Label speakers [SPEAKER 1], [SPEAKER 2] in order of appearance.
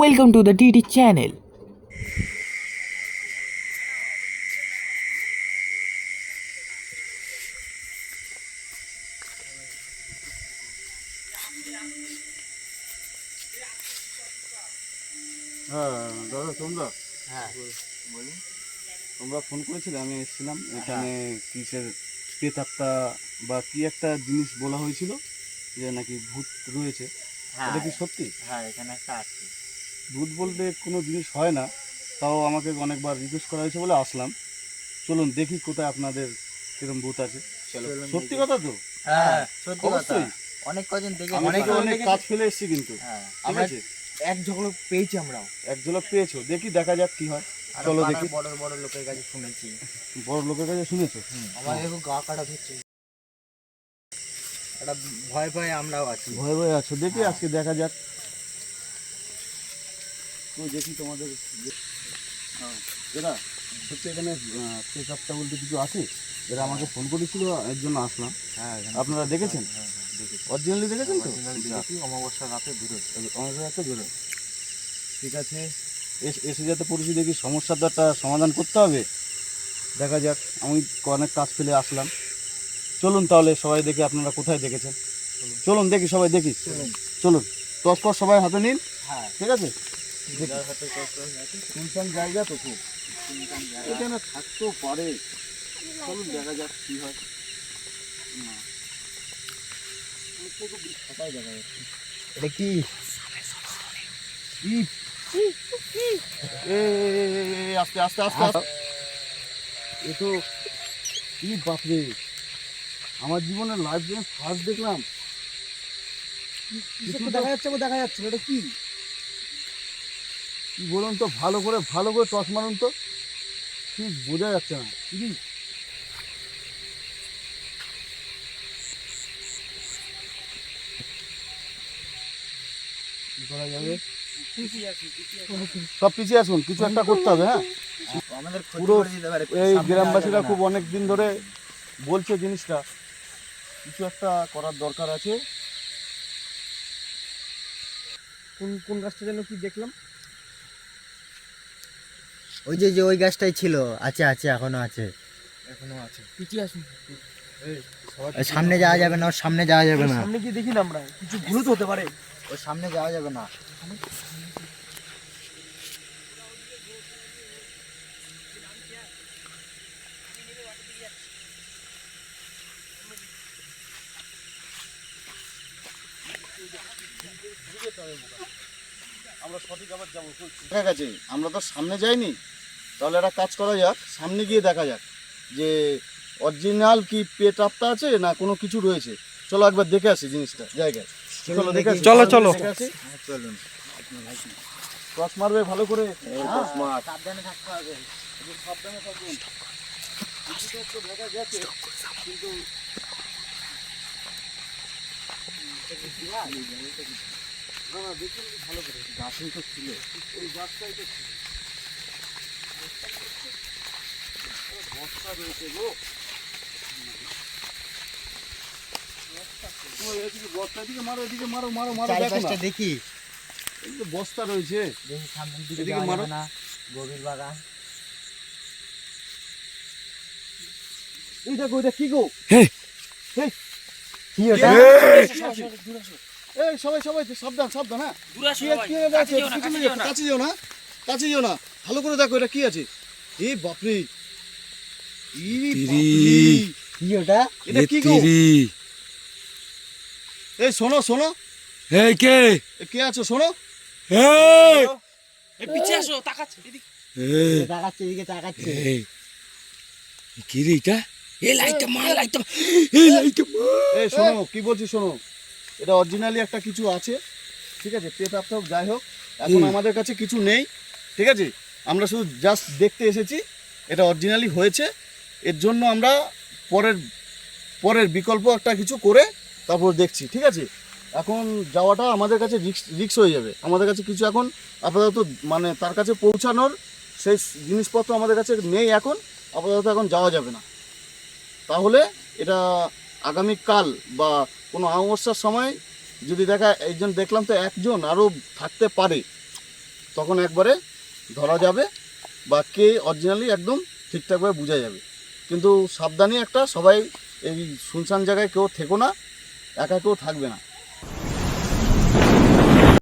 [SPEAKER 1] Welcome to the DD channel.
[SPEAKER 2] হ্যাঁ দাদা তোমরা
[SPEAKER 3] হ্যাঁ
[SPEAKER 2] বলুন। তোমরা ফোন করেছিলে, আমি এসেছিলাম এখানে কিসের প্রেতাত্মা বা কি একটা জিনিস বলা হয়েছিল যে নাকি ভূত রয়েছে।
[SPEAKER 3] হ্যাঁ
[SPEAKER 2] এটা কি সত্যি?
[SPEAKER 3] হ্যাঁ এখানে একটা আছে।
[SPEAKER 2] ভূত বলতে কোনো জিনিস হয় না, তাও আমাকে অনেকবার রিকোয়েস্ট করা হয়েছে বলে আসলাম। চলুন দেখি কোথায় আপনাদের কিরম ভূত আছে।
[SPEAKER 3] চলো
[SPEAKER 2] সত্যি কথা তো?
[SPEAKER 3] হ্যাঁ সত্যি কথা।
[SPEAKER 2] অবশ্যই।
[SPEAKER 3] অনেক কজন দেখে
[SPEAKER 2] আমি তো অনেক কাজ ফেলে এসেছি কিন্তু।
[SPEAKER 3] হ্যাঁ
[SPEAKER 2] ঠিক
[SPEAKER 3] আমরা
[SPEAKER 2] আছে,
[SPEAKER 3] এক ঝগড়া পেয়েছি আমরাও।
[SPEAKER 2] এক ঝলক পেয়েছো, দেখি দেখা যাক কি হয়।
[SPEAKER 3] আরো
[SPEAKER 2] চলো
[SPEAKER 3] পাড়ার
[SPEAKER 2] দেখি।
[SPEAKER 3] বড় বড় লোকের কাছে শুনেছি।
[SPEAKER 2] বড় লোকের কাছে শুনেছো?
[SPEAKER 3] আমার এখন গা কাটা ধরছে। একটা ভয় ভয়ে আমরাও আছি।
[SPEAKER 2] ভয়ে ভয়ে আছো, দেখি
[SPEAKER 3] হ্যাঁ।
[SPEAKER 2] আজকে দেখা যাক। তো দেখি তোমাদের এরা সত্যি এখানে চেকআপটা বলতে কিছু আছে, এরা আমাকে ফোন করেছিল, এর জন্য আসলাম।
[SPEAKER 3] হ্যাঁ
[SPEAKER 2] আপনারা দেখেছেন?
[SPEAKER 3] হ্যাঁ দেখেছি।
[SPEAKER 2] অরিজিনালি দেখেছেন তো?
[SPEAKER 3] দেখেছি অমাবস্যা রাতে বেরোয়।
[SPEAKER 2] আমাদের একটা বেরোয়। ঠিক আছে, এসে যাতে পড়েছি, দেখি সমস্যা তো একটা সমাধান করতে হবে। দেখা যাক, আমি অনেক কাজ ফেলে আসলাম। চলুন তাহলে সবাই দেখি আপনারা কোথায় দেখেছেন। চলুন দেখি, সবাই দেখি। চলুন টস ফস সবাই হাতে নিন।
[SPEAKER 3] হ্যাঁ
[SPEAKER 2] ঠিক আছে,
[SPEAKER 3] যার হাতে কষ্ট আছে
[SPEAKER 2] শুনশান জায়গা তো খুব,
[SPEAKER 3] শুনতাম যারা।
[SPEAKER 2] এখানে থাকতেও পারে। চলুন দেখা যাক কি হয়।
[SPEAKER 3] কোথায় দেখা যাচ্ছে? এটা কি?
[SPEAKER 2] আস্তে আস্তে আস্তে আস্তে। এ তো কি বাপরে, আমার জীবনের লাইফ জন্য ফার্স্ট দেখলাম।
[SPEAKER 3] দেখা যাচ্ছে দেখা যাচ্ছে এটা কি?
[SPEAKER 2] কি বলুন তো, ভালো করে টস মারুন তো, ঠিক বোঝা যাচ্ছে না। কি করা যাবে? সব পিছিয়ে আসুন, কিছু একটা করতে হবে। হ্যাঁ,
[SPEAKER 3] আমাদের ক্ষতি
[SPEAKER 2] পুরো
[SPEAKER 3] করে দিতে পারে।
[SPEAKER 2] এই
[SPEAKER 3] সামনে
[SPEAKER 2] গ্রামবাসীরা
[SPEAKER 3] যাওয়া যাবে
[SPEAKER 2] খুব
[SPEAKER 3] না।
[SPEAKER 2] অনেক দিন ধরে বলছে জিনিসটা, কিছু একটা করার দরকার আছে।
[SPEAKER 3] কোন কোন গাছটা যেন কি দেখলাম? ওই যে ওই গাছটাই ছিল, আছে আছে এখনো আছে।
[SPEAKER 2] এখনো আছে।
[SPEAKER 3] পিছিয়ে আসুন।
[SPEAKER 2] সবাই
[SPEAKER 3] ওই সামনে যাওয়া যাবে না, ওর সামনে যাওয়া যাবে না।
[SPEAKER 4] সামনে গিয়ে দেখি না আমরা, কিছু ভূত হতে পারে।
[SPEAKER 3] ওর সামনে যাওয়া যাবে না।
[SPEAKER 2] আমরা সঠিক আবার যাবো। দেখা গেছে আমরা তো সামনে যাইনি, তাহলে একটা কাজ করা যাক, সামনে গিয়ে দেখা যাক যে অরিজিনাল কি পেট আপটা আছে না কোনো কিছু রয়েছে। চলো একবার দেখে আসি জিনিসটা জায়গায়। চলো দেখে আসি।
[SPEAKER 4] চলো।
[SPEAKER 2] দেখে আসি।
[SPEAKER 3] হ্যাঁ, চলুন।
[SPEAKER 2] ক্রস মারবে ভালো করে। হ্যাঁ,
[SPEAKER 3] সাবধানে থাকতে হবে।
[SPEAKER 2] একটু সাবধানে থাকুন। কিছুটা একটু দেখা গেছে কিন্তু না না, দেখুন ভালো করে, গাছই তো ছিল, ওই গাছটাই তো ছিল। বস্তা রয়েছে গো। ও, এদিকে বস্তা, এদিকে মারো, এদিকে মারো মারো মারো, দেখো না
[SPEAKER 3] চারিপাশটা দেখি।
[SPEAKER 2] এই যে বস্তা রয়েছে।
[SPEAKER 3] দেখি সামনের দিকে
[SPEAKER 2] এদিকে
[SPEAKER 3] যাওয়া
[SPEAKER 2] মারো।
[SPEAKER 3] যাবে না। গভীর বাগান।
[SPEAKER 2] এই দেখো, এটা কি গো?
[SPEAKER 3] কি ওটা?
[SPEAKER 2] এই সবাই সবাই সাবধান সাবধান। হ্যাঁ, কি আছে? পিছনে যেও না, কাছে যেও না, কাছে যেও না, ভালো করে দেখো এটা কি আছে। এ বাপরে, ই বাপরে,
[SPEAKER 3] কি ওটা?
[SPEAKER 2] এটা কি গো? এই শোনো শোনো,
[SPEAKER 4] এই কে?
[SPEAKER 2] এ কে আছো শোনো।
[SPEAKER 4] এই
[SPEAKER 1] এই পিছিয়ে আসো, তাকাচ্ছে এদিকে।
[SPEAKER 4] এই
[SPEAKER 3] তাকাচ্ছে, এদিকে তাকাচ্ছে।
[SPEAKER 4] এই কি রে এটা? এই লাইটটা মার, লাইটটা মার। এই লাইটটা মার।
[SPEAKER 2] এই শোনো, কি বলছি শোনো, এটা অরিজিনালি একটা কিছু আছে। ঠিক আছে, পেট আপটা হোক যাই হোক, এখন আমাদের কাছে কিছু নেই। ঠিক আছে, আমরা শুধু জাস্ট দেখতে এসেছি, এটা অরিজিনালি হয়েছে। এর জন্য আমরা পরের পরের বিকল্প একটা কিছু করে তারপর দেখছি। ঠিক আছে, এখন যাওয়াটা আমাদের কাছে রিস্ক হয়ে যাবে। আমাদের কাছে কিছু এখন আপাতত মানে তার কাছে পৌঁছানোর সেই জিনিসপত্র আমাদের কাছে নেই এখন, আপাতত এখন যাওয়া যাবে না। তাহলে এটা আগামীকাল বা কোনো অমাবস্যার সময় যদি দেখা, একজন দেখলাম তো একজন আরও থাকতে পারে। তখন একবারে ধরা যাবে বা কে অরিজিনালি একদম ঠিকঠাকভাবে বোঝা যাবে। কিন্তু সাবধানী একটা, সবাই এই শুনশান জায়গায় কেউ থেকো না, একা কেউ থাকবে না।